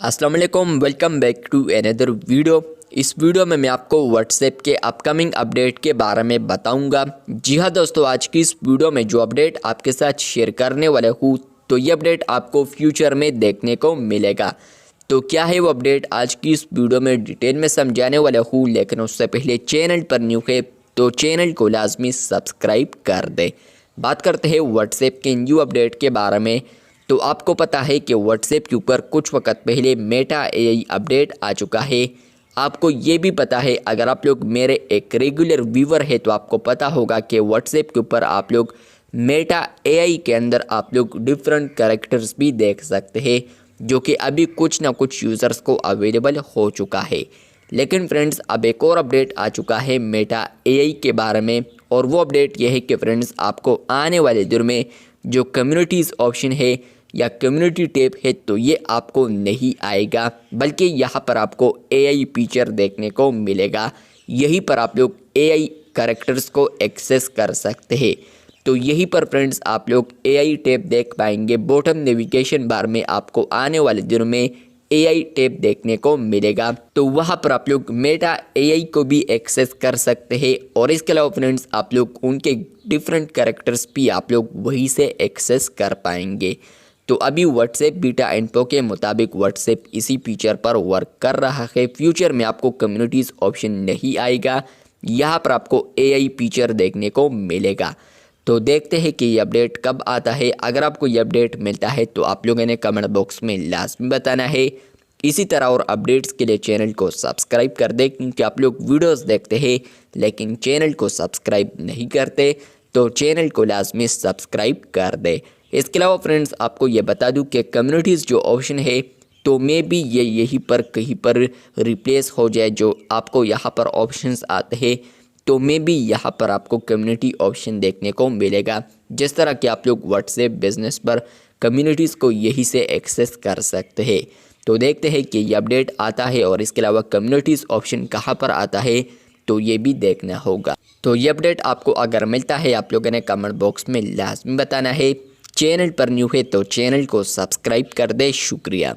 अस्सलाम वालेकुम, welcome back to another video. इस वीडियो में मैं आपको व्हाट्सएप के अपकमिंग अपडेट के बारे में बताऊंगा। जी हाँ दोस्तों, आज की इस वीडियो में जो अपडेट आपके साथ शेयर करने वाला हूँ तो ये अपडेट आपको फ्यूचर में देखने को मिलेगा। तो क्या है वो अपडेट, आज की इस वीडियो में डिटेल में समझाने वाला हूँ। लेकिन उससे पहले चैनल पर न्यू है तो चैनल को लाजमी सब्सक्राइब कर दे। बात करते हैं व्हाट्सएप के न्यू अपडेट के बारे में। तो आपको पता है कि व्हाट्सएप के ऊपर कुछ वक्त पहले मेटा एआई अपडेट आ चुका है। आपको ये भी पता है, अगर आप लोग मेरे एक रेगुलर व्यूवर है तो आपको पता होगा कि व्हाट्सएप के ऊपर आप लोग मेटा एआई के अंदर आप लोग डिफरेंट कैरेक्टर्स भी देख सकते हैं, जो कि अभी कुछ ना कुछ यूज़र्स को अवेलेबल हो चुका है। लेकिन फ्रेंड्स, अब एक और अपडेट आ चुका है मेटा एआई के बारे में, और वो अपडेट ये है कि फ्रेंड्स आपको आने वाले दिन में जो कम्युनिटीज़ ऑप्शन है या कम्युनिटी टैब है तो ये आपको नहीं आएगा, बल्कि यहाँ पर आपको एआई फीचर देखने को मिलेगा। यहीं पर आप लोग एआई कैरेक्टर्स को एक्सेस कर सकते हैं। तो यहीं पर फ्रेंड्स आप लोग एआई टैब देख पाएंगे। बॉटम नेविगेशन बार में आपको आने वाले दिनों में एआई टैब देखने को मिलेगा, तो वहाँ पर आप लोग मेटा एआई को भी एक्सेस कर सकते हैं। और इसके अलावा फ्रेंड्स आप लोग उनके डिफरेंट कैरेक्टर्स भी आप लोग वहीं से एक्सेस कर पाएंगे। तो अभी व्हाट्सएप बीटा इन्फो के मुताबिक व्हाट्सएप इसी फीचर पर वर्क कर रहा है। फ्यूचर में आपको कम्युनिटीज़ ऑप्शन नहीं आएगा, यहाँ पर आपको एआई फीचर देखने को मिलेगा। तो देखते हैं कि ये अपडेट कब आता है। अगर आपको ये अपडेट मिलता है तो आप लोगों ने कमेंट बॉक्स में लाजमी बताना है। इसी तरह और अपडेट्स के लिए चैनल को सब्सक्राइब कर दें, क्योंकि आप लोग वीडियोस देखते हैं लेकिन चैनल को सब्सक्राइब नहीं करते, तो चैनल को लाजमी सब्सक्राइब कर दें। इसके अलावा फ्रेंड्स आपको ये बता दूं कि कम्युनिटीज़ जो ऑप्शन है तो मे भी ये यहीं पर कहीं पर रिप्लेस हो जाए। जो आपको यहाँ पर ऑप्शंस आते हैं तो मे भी यहाँ पर आपको कम्युनिटी ऑप्शन देखने को मिलेगा, जिस तरह कि आप लोग व्हाट्सएप बिजनेस पर कम्युनिटीज़ को यहीं से एक्सेस कर सकते हैं। तो देखते हैं कि ये अपडेट आता है और इसके अलावा कम्युनिटीज़ ऑप्शन कहाँ पर आता है तो ये भी देखना होगा। तो ये अपडेट आपको अगर मिलता है आप लोगों ने कमेंट बॉक्स में लाजमी बताना है। चैनल पर न्यू है तो चैनल को सब्सक्राइब कर दे। शुक्रिया।